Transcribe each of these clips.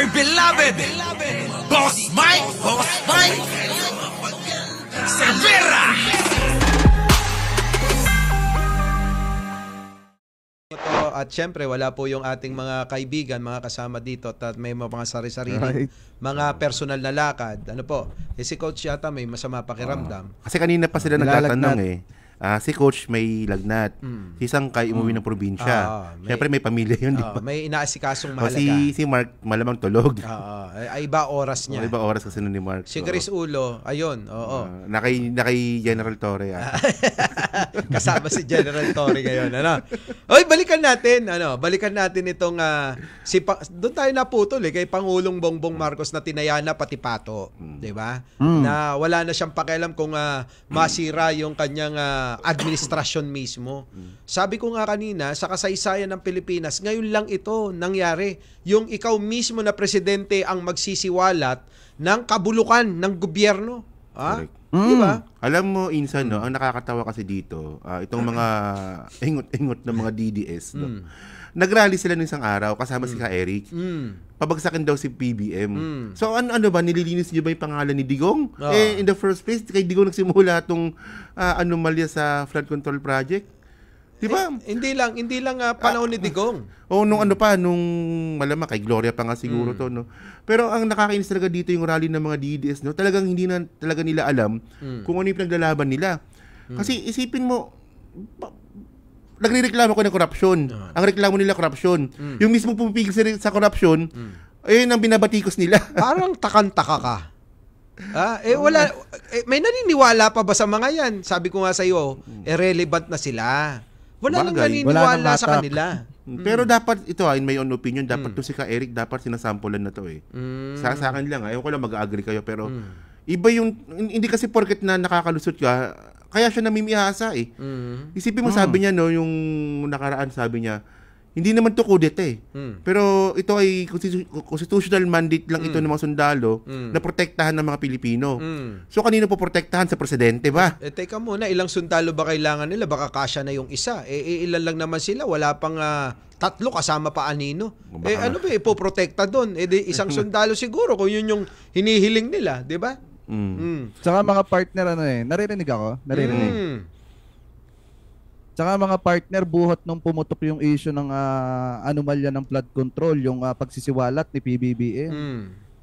our beloved Boss Mike Cervera. At syempre, wala po yung ating mga kaibigan, mga kasama dito at may mga sari-sarili, mga personal na lakad. Ano po? Si Coach yata may masama pakiramdam. Kasi kanina pa sila nagtatanong si Coach may lagnat. Si Sangkay umuwi ng probinsya. Siyempre may pamilya yun, di ba? May inaasikasong mahalaga. Si Mark malamang tulog. Iba oras niya. Iba oras kasi nun ni Mark. Si Chris Ulo, ayun. Nakay General Torre. Kasama si General Torre ngayon. Oy, balikan natin itong doon tayo naputol kay Pangulong Bongbong Marcos na tinayana pati pato, 'di ba? Na wala na siyang pakialam kung masira yung kanyang administrasyon mismo. Sabi ko nga kanina, sa kasaysayan ng Pilipinas, ngayon lang ito nangyari. Yung ikaw mismo na presidente ang magsisiwalat ng kabulukan ng gobyerno. Diba? Alam mo, Insan, ang nakakatawa kasi dito, itong mga ingot-ingot na mga DDS, nagrally sila ng isang araw kasama si Ka Eric. Pabagsakin daw si PBM. So ano ba, nililinis niyo ba yung pangalan ni Digong? In the first place, kay Digong nagsimula itong anomalya sa flood control project. Diba? Hindi lang panahon ni Digong. Nung malamang kay Gloria pa nga siguro to, no. Pero ang nakakainis talaga dito yung rally ng mga DDS, no. Talagang hindi na talaga nila alam kung ano yung pinaglalaban nila. Kasi isipin mo, nagrereklamo ko ng korupsyon. Ang reklamo nila korupsyon. Yung mismo pumipigil sa korupsyon, ayun ang binabatikos nila. Parang takang-taka ka. Wala, may naniniwala pa ba sa mga yan? Sabi ko nga sa iyo, irrelevant na sila. Wala nang naniniwala sa kanila. Pero dapat ito, in my own opinion, dapat to si Ka Eric, dapat sinasampulan na to Sa akin lang, ayaw ko lang mag-agree kayo, pero iba yung, hindi kasi porket na nakakalusot ka, kaya siya namimihasa Isipin mo, sabi niya, no, yung nakaraan, sabi niya, hindi naman to kudeta pero ito ay constitutional mandate lang ito ng mga sundalo na protektahan ng mga Pilipino. So kanino po protektahan? Sa presidente ba? Teka muna, ilang sundalo ba kailangan nila? Baka kasya na yung isa. Ilan lang naman sila, wala pang 3 kasama pa anino. Ano ba ipoprotekta doon? Isang sundalo siguro kung yun yung hinihiling nila, di ba? Saka mga partner naririnig ako? Tsaka mga partner, buhat nung pumutok yung issue ng anomalya ng flood control, yung pagsisiwalat ni PBBM.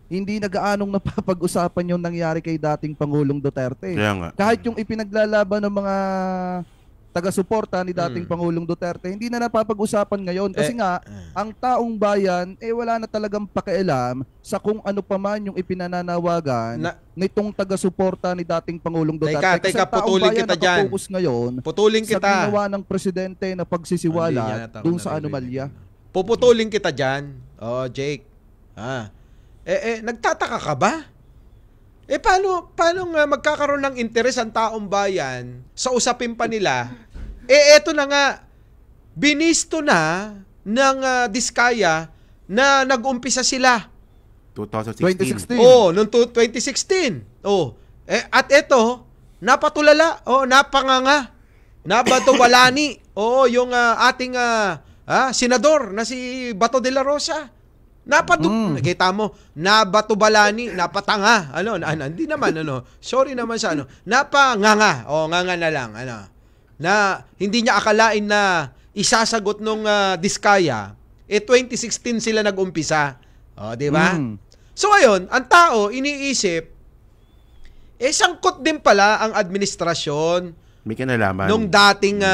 Hindi nagaanong napapag-usapan yung nangyari kay dating Pangulong Duterte. Kahit yung ipinaglalaban ng mga taga-suporta ni dating Pangulong Duterte, hindi na napapag-usapan ngayon. Kasi nga, ang taong bayan, wala na talagang pakialam sa kung ano pa man yung ipinananawagan nitong taga-suporta ni dating Pangulong Duterte. Teka, putulin kita dyan. Ngayon, putulin kita. Sa ginawa ng presidente na pagsisiwala dun sa anomalya. Puputulin kita dyan. Jake. Nagtataka ka ba? Paano nga magkakaroon ng interes ang taong bayan sa usapin pa nila? Eto na nga, binisto na ng Diskaya na nag-umpisa sila. 2016. Noong 2016. At eto, napatulala, napanganga, nabatuwalani. Yung ating senador na si Bato de la Rosa. Nakita mo, nabatubalani, napatanga. Hindi naman, sorry naman sa napanganga. Nganga na lang, na hindi niya akalain na isasagot nung Diskaya. 2016 sila nag-umpisa. Di ba? So, ayun, ang tao, iniisip, sangkot din pala ang administrasyon may kinalaman nung dating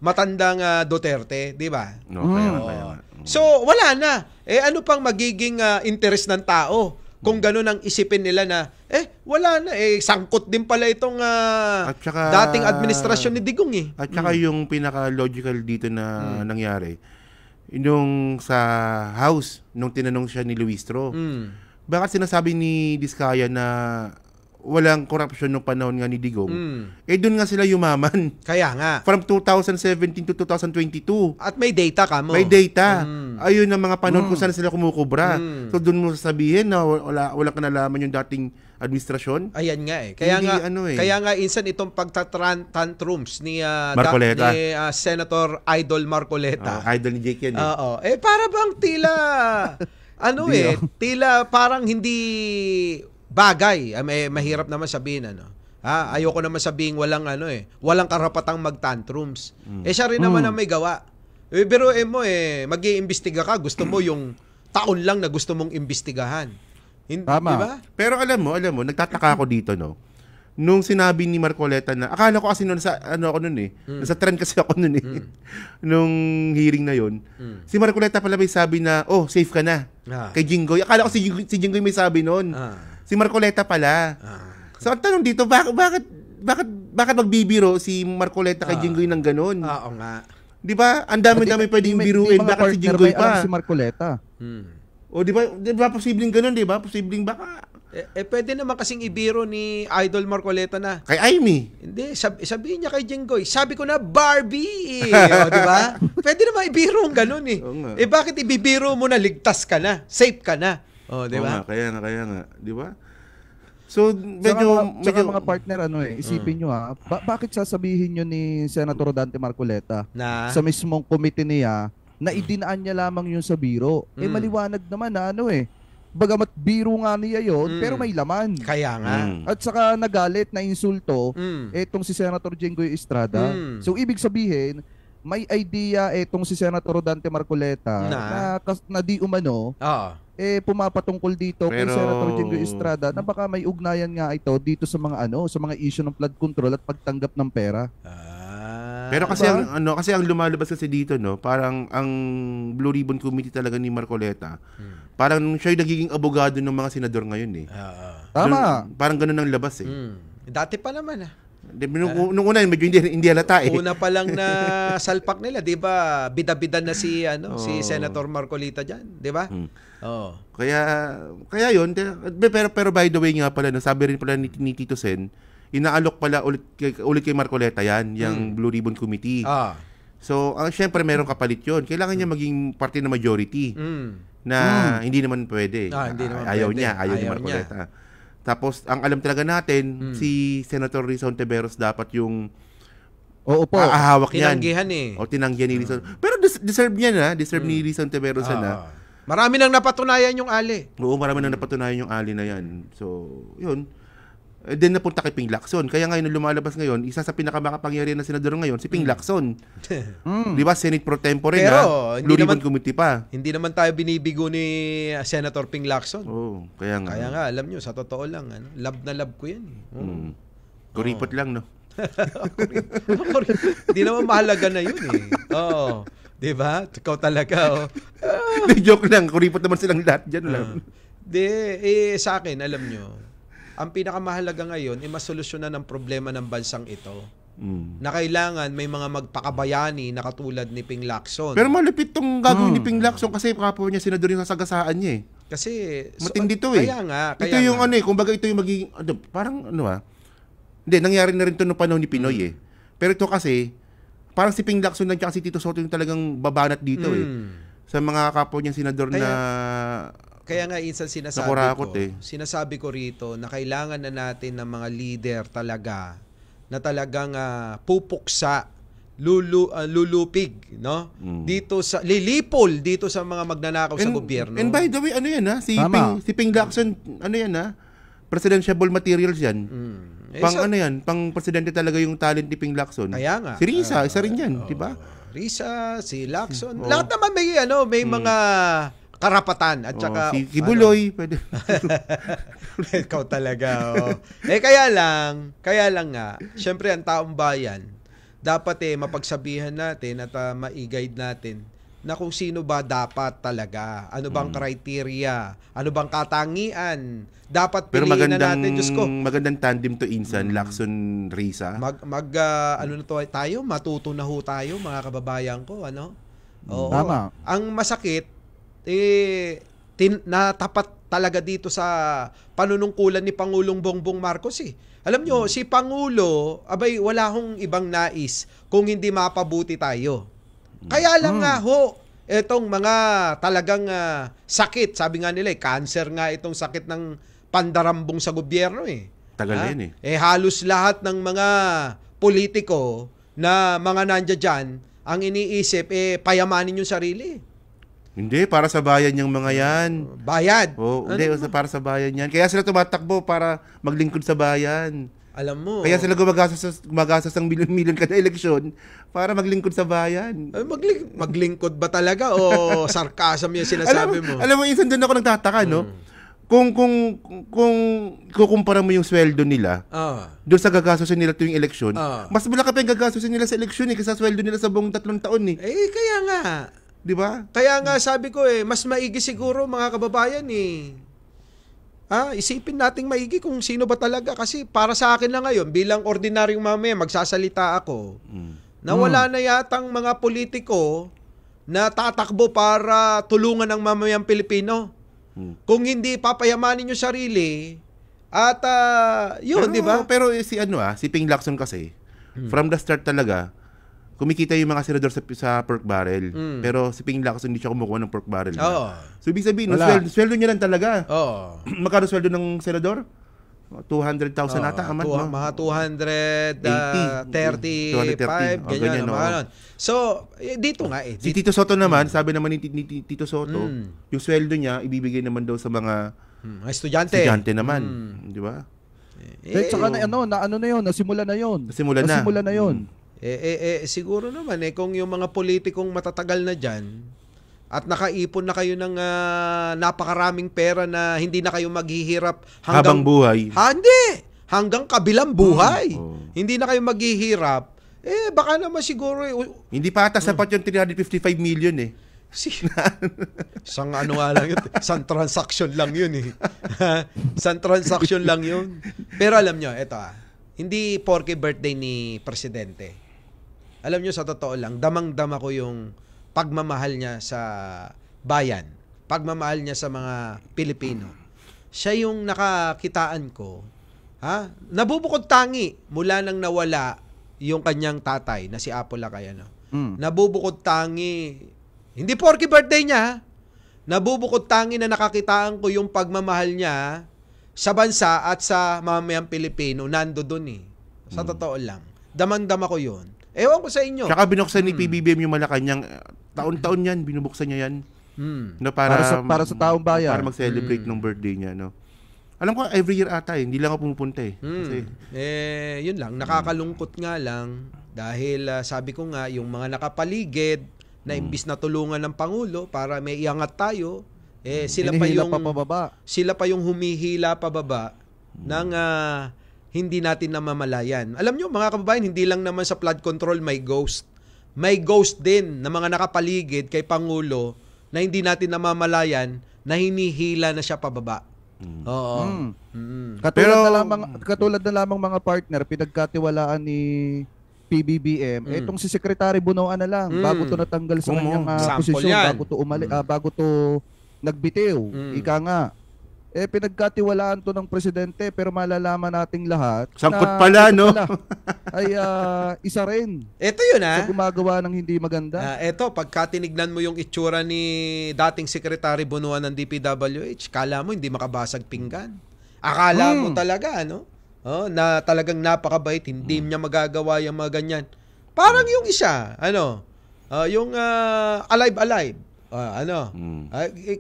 matandang Duterte, di ba? Kaya. So, wala na. Ano pang magiging interest ng tao kung gano'n ang isipin nila na, wala na. Sangkot din pala itong dating administrasyon ni Digong At saka yung pinaka-logical dito na nangyari, yung sa House, nung tinanong siya ni Luistro, bakit sinasabi ni Diskaya na walang corruption nung panahon nga ni Digong, doon nga sila yumaman. Kaya nga. From 2017 to 2022. At may data ka mo. May data. Ayun ang mga panahon kung saan sila kumukubra. So doon mo sasabihin na walang kanalaman yung dating administrasyon. Ayan nga Kaya nga insan itong pagtatantrums ni Marcoleta. Ni Senator Idol Marcoleta. Idol ni Jake yan. Para bang tila ano tila parang hindi bagay. Mahirap naman sabihin, ano. Ayoko naman sabihin walang karapatang mag-tantrums. Siya rin naman ang may gawa. Biruin mo mag-iimbestiga ka, gusto mo yung taon lang na gusto mong imbestigahan. Tama. Diba? Pero alam mo, nagtataka ako dito, no? Nung sinabi ni Marcoleta na, akala ko kasi nasa trend kasi ako nun nung hearing na yon. Si Marcoleta pala may sabi na, safe ka na. Kay Jinggoy. Akala ko si Jinggoy may sabi nun. Si Marcoleta pala. So, ang tanong dito, bakit magbibiro si Marcoleta kay Jinggoy ng ganun? Oo nga. Di ba? Ang dami-dami pwedeng biruin. Bakit si Jinggoy pa? Si Marcoleta. O di ba posibleng ganun, di ba? Posibleng baka pwede naman kasing ibiro ni Idol Marcoleta na. kay Amy. Hindi, sabihin niya kay Jinggoy, sabi ko na Barbie. O, di ba? Pwede naman ibiro ang ganun eh. Oo nga. Bakit ibibiro mo na ligtas ka na, safe ka na? O, di ba? Kaya nga, di ba? So, medyo mga partner, isipin nyo bakit sasabihin nyo ni Senator Dante Marcoleta sa mismong committee niya na idinaan niya lamang yun sa biro? Maliwanag naman na bagamat biro nga niya yun, pero may laman. Kaya nga. At saka nagalit na insulto etong si Senator Jinggoy Estrada. So, ibig sabihin, may idea etong si Senator Dante Marcoleta na di umano, pumapatungkol dito kay Senator Jinggoy Estrada na baka may ugnayan nga ito dito sa mga issue ng flood control at pagtanggap ng pera. Pero kasi kasi ang lumalabas kasi dito, no, parang ang Blue Ribbon Committee talaga ni Marcoleta. Parang siya yung nagiging abogado ng mga senador ngayon Tama. Parang ganoon ang labas Dati pa naman Nung una medyo hindi halata Una pa lang na salpak nila, 'di ba? Bida-bida na si Senator Marcoleta diyan, 'di ba? Kaya yun, pero by the way nga pala, sabi rin pala ni Tito Sen, inaalok pala ulit kay Marcoleta yung Blue Ribbon Committee. So, syempre meron kapalit yun. Kailangan niya maging parte ng majority na hindi naman pwede. Ayaw niya ni Marcoleta. Tapos, ang alam talaga natin, si Senator Risa Hontiveros dapat yung ahawak niyan. Tinanggihan tinanggihan ni Risa. Pero deserve niya deserve ni Risa Hontiveros Marami nang napatunayan yung ali. Oo, marami nang napatunayan yung ali na yan. So, yun. Then napunta kay Ping Lacson. Kaya ngayon lumalabas ngayon, isa sa pinakamakapangyarihan na senador ngayon, si Ping Lacson. Di ba? Senate pro tempore Blue Ribbon Committee pa. Hindi naman tayo binibigo ni Senator Ping Lacson. Kaya nga. Kaya nga, alam nyo, sa totoo lang, love na love ko yan. Kuripot lang, no? Hindi naman mahalaga na yun di ba? Ikaw talaga. Joke lang. Kuripot naman silang lahat dyan. Sa akin, alam nyo, ang pinakamahalaga ngayon ay masolusyonan ng problema ng bansang ito. Na kailangan may mga magpakabayani na katulad ni Ping Lacson. Pero malupit tong gagawin ni Ping Lacson kasi kapwa niya senador yung sasagasaan niya Kasi matindi to Kaya nga. Ito yung kumbaga ito yung magiging parang hindi, nangyari na rin to noong panahon ni Pinoy Pero ito kasi parang si Ping Lacson lang si Tito Soto yung talagang babanat dito sa mga kapwa niyang senador Kaya nga insan sinasabi ko rito na kailangan na natin ng mga leader talaga na talagang pupuksa, lulupig, no? Dito sa lilipol dito sa mga magnanakaw sa gobyerno. And by the way, si Ping Lacson, presidential materials yan. Pang presidente talaga yung talent ni Ping Lacson. Kaya nga. Si Risa, isa rin yan, di ba? Risa, si Lacson, lahat naman may mga karapatan at saka si Kibuloy pwede. Ikaw talaga. Kaya lang nga, syempre ang taong bayan dapat mapagsabihan natin at ma-guide natin na kung sino ba dapat talaga, ano bang criteria, ano bang katangian dapat piliin na natin, Diyos ko. Magandang tandem to Insan, Lacson, Risa. Tayo, matuto na ho tayo mga kababayan ko, Tama. Ang masakit natapat talaga dito sa panunungkulan ni Pangulong Bongbong Marcos Alam nyo, si Pangulo, wala hong ibang nais kung hindi mapabuti tayo. Kaya lang nga etong mga talagang sakit, sabi nga nila, cancer nga itong sakit ng pandarambong sa gobyerno Tagal yan halos lahat ng mga politiko na mga nandiyan dyan, ang iniisip, payamanin yung sarili. Hindi, para sa bayan yung mga yan. Bayad. Hindi, para sa bayan yan. Kaya sila tumatakbo para maglingkod sa bayan. Alam mo. Kaya sila gumagastos ng milyon-milyon kada eleksyon para maglingkod sa bayan. Maglingkod ba talaga o sarcasm yung sinasabi mo? Alam mo, insan doon ako nagtataka, no? Kung kukumpara mo yung sweldo nila doon sa gagastusin nila tuwing eleksyon, mas malaki pa yung gagastusin nila sa eleksyon kaysa sweldo nila sa buong 3 taon Kaya nga. Di ba? Kaya nga sabi ko mas maigi siguro mga kababayan isipin nating maigi kung sino ba talaga kasi para sa akin lang ngayon bilang ordinaryong mamaya magsasalita ako na wala na yatang mga politiko na tatakbo para tulungan ang mamayang Pilipino. Kung hindi papayamanin yung sarili at yun, di ba? Pero si Ping Lacson kasi from the start talaga kumikita yung mga senador sa pork barrel. Pero si Ping Lacson hindi siya kumukuha ng pork barrel. So ibig sabihin, sweldo niya lang talaga. Magkano sweldo ng senador? 200,000 ata amat, no? Mga 235, ganyan. So, dito nga Si Tito Soto naman, sabi naman ni Tito Soto, yung sweldo niya, ibibigay naman daw sa mga estudyante naman. Di ba? Tsaka nasimula na yun. Siguro naman kung yung mga politikong matatagal na dyan at nakaipon na kayo ng napakaraming pera na hindi na kayo maghihirap habang buhay. Hindi! Hanggang kabilang buhay. Hindi na kayo maghihirap. Baka naman siguro hindi pa ata sapat yung 355 million Isang ano nga lang yun. Isang transaction lang yun Isang transaction lang yun. Pero alam nyo, eto hindi porke birthday ni Presidente. Alam nyo, sa totoo lang, damang-dama ko yung pagmamahal niya sa bayan. Pagmamahal niya sa mga Pilipino. Siya yung nakakitaan ko. Nabubukod tangi mula nang nawala yung kanyang tatay na si Apo Lakay. Nabubukod tangi. Hindi porke birthday niya. Nabubukod tangi na nakakitaan ko yung pagmamahal niya sa bansa at sa mamayang Pilipino. Nando dun Sa totoo lang. Damang-dama ko yun. Ewan ko sa inyo. Tsaka binuksan ni PBBM yung Malacanang. Taon-taon yan, binubuksan niya yan. Para sa taong bayan. Para mag-celebrate ng birthday niya. Alam ko, every year ata hindi lang ako pumupunta Kasi, yun lang. Nakakalungkot nga lang. Dahil sabi ko nga, yung mga nakapaligid na imbis na tulungan ng Pangulo para may iangat tayo, sila pa yung humihila pababa ng hindi natin namamalayan. Alam nyo mga kababayan, hindi lang naman sa flood control may ghost. May ghost din na mga nakapaligid kay Pangulo na hindi natin namamalayan na hinihila na siya pababa. Oo. Katulad na lamang mga partner, pinagkatiwalaan ni PBBM, itong si Secretary Bunoan na lang bago to natanggal sa kanyang posisyon, bago to nagbitiw. Ika nga. Pinagkatiwalaan to ng presidente pero malalaman nating lahat sangkot pala, no? Ay isa rin. Ito yun sa gumagawa ng hindi maganda. Ito, pagka tinignan mo yung itsura ni dating Secretary Bunuan ng DPWH, kala mo hindi makabasag pinggan. Akala mo talaga, na talagang napakabait, hindi niya magagawa yung mga ganyan. Parang yung isa, yung alive.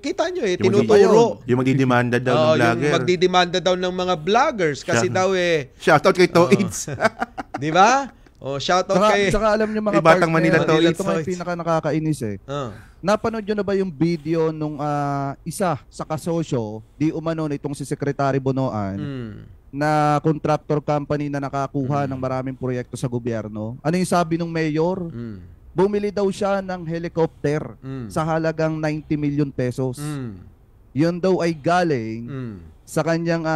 Kita nyo tinuturo. Yung magdidemanda daw ng vlogger. Yung magdidemanda daw ng mga vloggers kasi daw shoutout kay Toids. Di ba? Shoutout kay Saka alam nyo mga Batang Manila Toids. Ito nga yung pinaka-nakakainis Napanood nyo na ba yung video nung isa sa kasosyo, di umano na itong si Secretary Bunoan, na contractor company na nakakuha ng maraming proyekto sa gobyerno? Ano yung sabi ng mayor? Bumili daw siya ng helicopter sa halagang 90 million pesos. Yun daw ay galing sa kanyang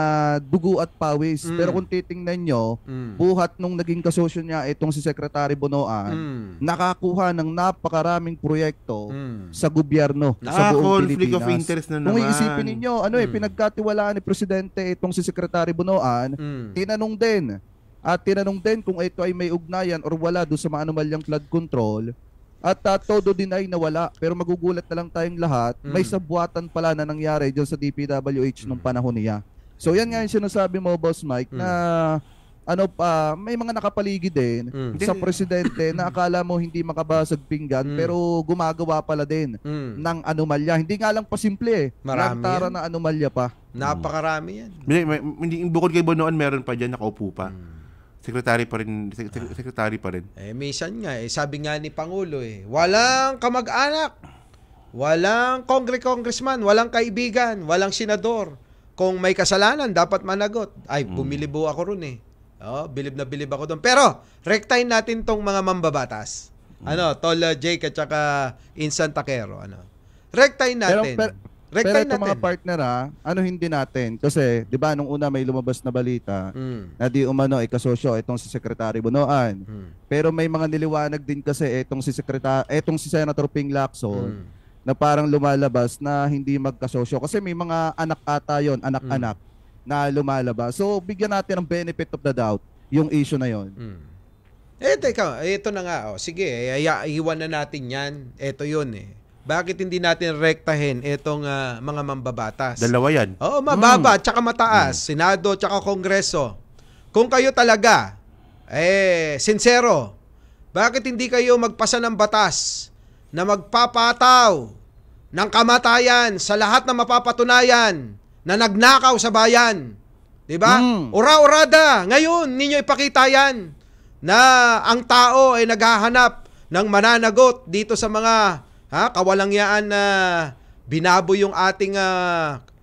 dugo at pawis. Pero kung titingnan nyo, buhat nung naging kasosyo niya itong si Secretary Bunoan, nakakuha ng napakaraming proyekto sa gobyerno sa buong Pilipinas. Of interest na naman. Kung iisipin ninyo, pinagkatiwalaan ni Presidente itong si Secretary Bunoan, tinanong din kung ito ay may ugnayan or wala doon sa mga anomalyang flood control at todo deny na wala. Pero magugulat na lang tayong lahat, may sabuatan pala na nangyari dyan sa DPWH nung panahon niya. So yan nga yung sinasabi mo, Boss Mike, na ano pa, may mga nakapaligid din sa presidente na akala mo hindi makabasag pinggan pero gumagawa pala din ng anomalya. Hindi nga lang pasimple Marami Lantara na anomalya pa. Napakarami yan. Hindi, bukod kay Bonoan, meron pa dyan, nakaupo pa. Secretary pa rin. Secretary pa rin. Minsan nga, sabi nga ni Pangulo walang kamag-anak, walang congressman, walang kaibigan, walang senador. Kung may kasalanan, dapat managot. Ay, bumilibo ako ron bilib na bilib ako doon. Pero, rektahin natin tong mga mambabatas. Tol Jake at saka Insan Takero. Rektahin natin. Pero Rektahin itong mga partner hindi natin. Kasi, di ba, nung una may lumabas na balita na di umano kasosyo itong si Secretary Bonoan. Pero may mga niliwanag din kasi itong si Senator Ping Lacson na parang lumalabas na hindi magkasosyo. Kasi may mga anak ata yun, anak-anak na lumalabas. So, bigyan natin ng benefit of the doubt yung issue na yon. Teka, ito na nga. Sige, iwan na natin yan. Ito yun Bakit hindi natin rektahin itong mga mambabatas? Dalawa yan. Oo, mababa, tsaka mataas. Senado, tsaka Kongreso. Kung kayo talaga, sincero, bakit hindi kayo magpasa ng batas na magpapataw ng kamatayan sa lahat na mapapatunayan na nagnakaw sa bayan? Diba? Ura-urada. Ngayon, ninyo ipakita yan na ang tao ay naghahanap ng mananagot dito sa mga kawalangyaan na binabo yung ating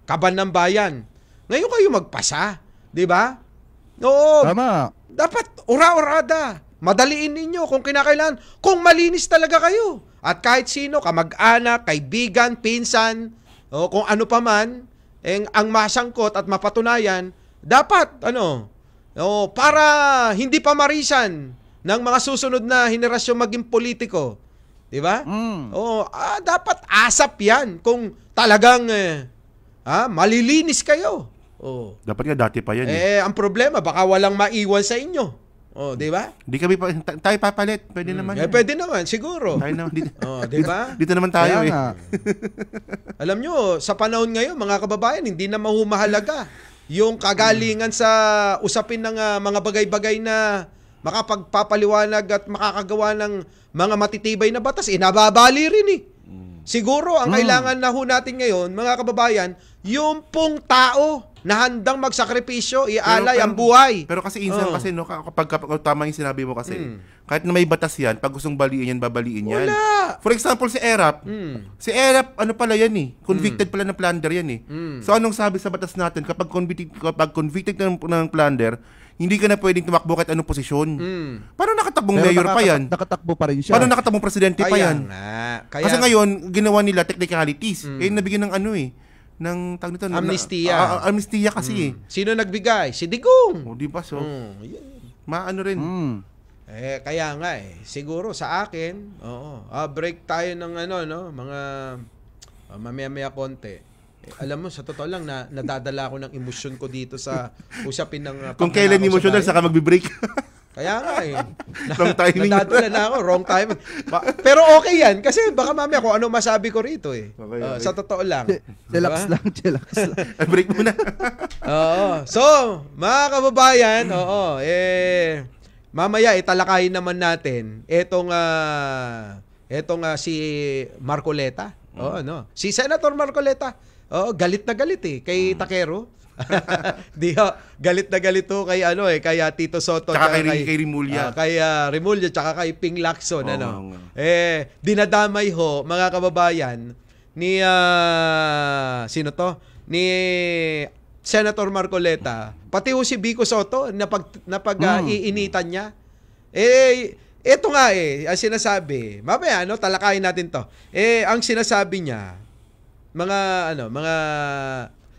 kaban ng bayan. Ngayon kayo magpasa. Diba? Oo. Tama. Dapat ura-urada. Madaliin ninyo kung kinakailangan. Kung malinis talaga kayo. At kahit sino, kamag-anak, kaibigan, pinsan, kung ano pa man, ang masangkot at mapatunayan, dapat, para hindi pa marisan ng mga susunod na henerasyon maging politiko. Diba? Dapat asap yan kung talagang malilinis kayo. Dapat nga dati pa yan. Ang problema, baka walang maiwan sa inyo. Diba? Di kami tayo papalit. Pwede naman. Pwede naman, siguro. Tayo naman. Diba? Dito naman tayo Alam nyo, sa panahon ngayon, mga kababayan, hindi na mahumahalaga yung kagalingan sa usapin ng mga bagay-bagay na makapagpapaliwanag at makakagawa ng mga matitibay na batas. Nababali rin Siguro, ang kailangan na ho natin ngayon, mga kababayan, yung pong tao na handang magsakripisyo, ialay ang buhay. Pero kasi insan kasi kapag tama yung sinabi mo kasi, kahit na may batas yan, pag gustong baliin yan, babaliin yan. Wala. For example, si Erap, ano pala yan convicted pala ng plunder yan So anong sabi sa batas natin, kapag convicted ng plunder, hindi ka na pwedeng tumakbo kahit anong posisyon. Paano nakatakbong mayor pa yan? Nakatakbo pa rin siya. Paano nakatakbong presidente pa yan? Kasi ngayon, ginawa nila technicalities. Nabigyan ng ng tawag nito, amnestia. Amnestia kasi Sino nagbigay? Si Digong. Di ba so? Maano rin. Kaya nga siguro sa akin, break tayo ng mga mamaya-maya konti. Alam mo, sa totoo lang, nadadala ako ng emosyon ko dito sa usapin ng kung kailan emotional, saka magbe-break. Kaya nga Wrong timing. Nadadala na ako, wrong timing. Pero okay yan, kasi baka mamaya kung ano masabi ko rito Okay. sa totoo lang. Chillax lang. Break muna. So, mga kababayan, mamaya italakayin naman natin etong si Marcoleta. Si Senator Marcoleta. Galit na galit kay Takero. Galit na galit kay kay Tito Soto tsaka kay Rimulya. Kay Rimulya tsaka kay Ping Lacson dinadamay mga kababayan ni sino to? Ni Senator Marcoleta. Pati si Vico Soto na iinitan niya. Ito nga ang sinasabi. Mamaya talakayin natin to. Ang sinasabi niya mga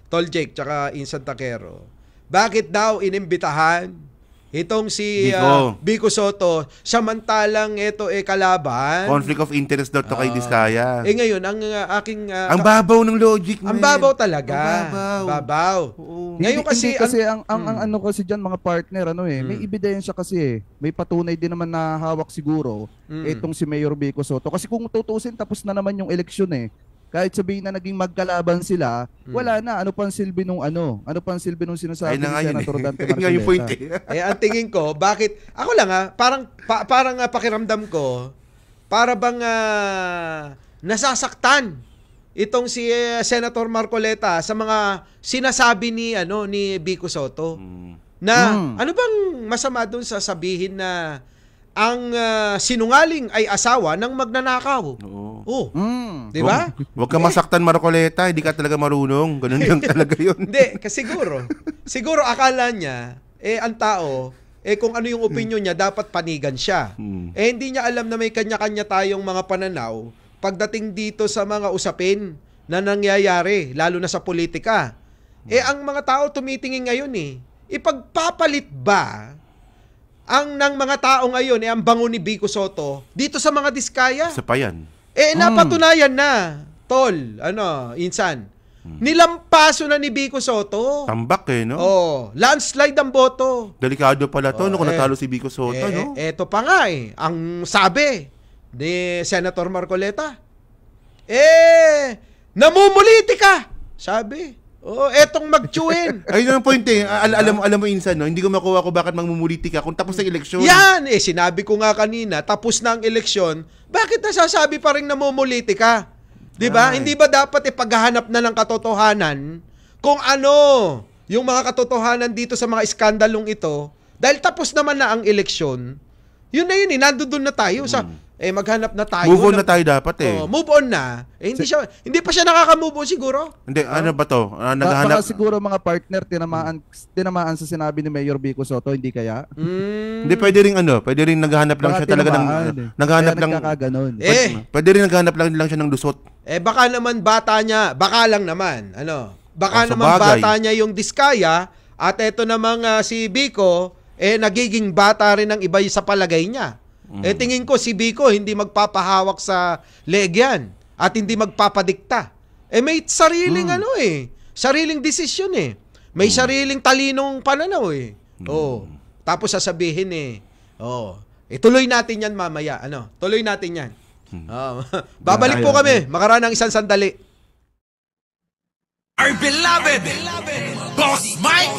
Tol Jake tsaka Insan Takero, bakit daw inimbitahan itong si Vico Soto samantalang ito kalaban? Conflict of interest daw to kay Diskaya. Ngayon, ang aking... ang babaw ng logic, Ang babaw talaga. Babaw. Ngayon kasi... ang ano kasi dyan, mga partner, may ebidensya kasi May patunay din naman na hawak siguro itong si Mayor Vico Soto. Kasi kung tutusin, tapos na naman yung eleksyon Kahit sabihin na naging magkalaban sila, wala na. Ano pang silbi nung ano? Ano pang silbi nung sinasabi ni Senator Dante Ayun nga yung point Marcoleta? eh. Ang tingin ko, bakit, ako lang parang pakiramdam ko, para bang nasasaktan itong si Senator Marcoleta sa mga sinasabi ni Vico Soto. Na ano bang masama doon sa sabihin na ang sinungaling ay asawa ng magnanakaw? Oo. 'Di ba? Huwag ka masaktan, Marcoleta, hindi ka talaga marunong. Ganun lang talaga yun. Hindi, kasi siguro akala niya ang tao kung ano yung opinion niya dapat panigan siya. Hindi niya alam na may kanya-kanya tayong mga pananaw pagdating dito sa mga usapin na nangyayari, lalo na sa politika. Ang mga tao tumitingin ngayon ipagpapalit ba ang ng mga tao ngayon ang bango ni Vico Soto dito sa mga diskaya? Isa pa yan. Napatunayan na, tol, insan. Nilampaso na ni Vico Soto. Tambak no? Landslide ang boto. Delikado pala to, kung natalo si Vico Soto, no? Eto pa nga ang sabi ni Senator Marcoleta. Namumuliti ka, sabi. Etong mag-chewin. Ayun ang point alam mo insan, no? Hindi ko makuha ko bakit magmumuliti ka kung tapos ang eleksyon. Yan, sinabi ko nga kanina, tapos na ang eleksyon, bakit nasasabi pa rin namumuliti ka? 'Di ba? Hindi ba dapat ipaghahanap na ng katotohanan kung ano yung mga katotohanan dito sa mga iskandalong ito? Dahil tapos naman na ang eleksyon. Yun na yun, nandoon na tayo sa maghanap na tayo. Move on na tayo dapat move on na. Hindi pa siya nakaka-move on siguro. Hindi, ano ba to? Baka siguro mga partner tinamaan sa sinabi ni Mayor Vico Soto, hindi kaya? Hindi, pwede rin naghahanap lang siya talaga ng naghahanap lang. Pwede rin naghahanap lang siya ng lusot. Baka naman bata niya, baka lang naman, baka naman bagay. Bata niya yung diskaya at eto namang si Vico nagiging bata rin ng iba sa palagay niya. Tingin ko si Vico hindi magpapahawak sa leg yan at hindi magpapadikta. May sariling sariling desisyon May sariling talinong pananaw Tapos sasabihin tuloy natin yan mamaya. Tuloy natin yan. Babalik po kami makaraan ng isang sandali. Our beloved Boss Mike.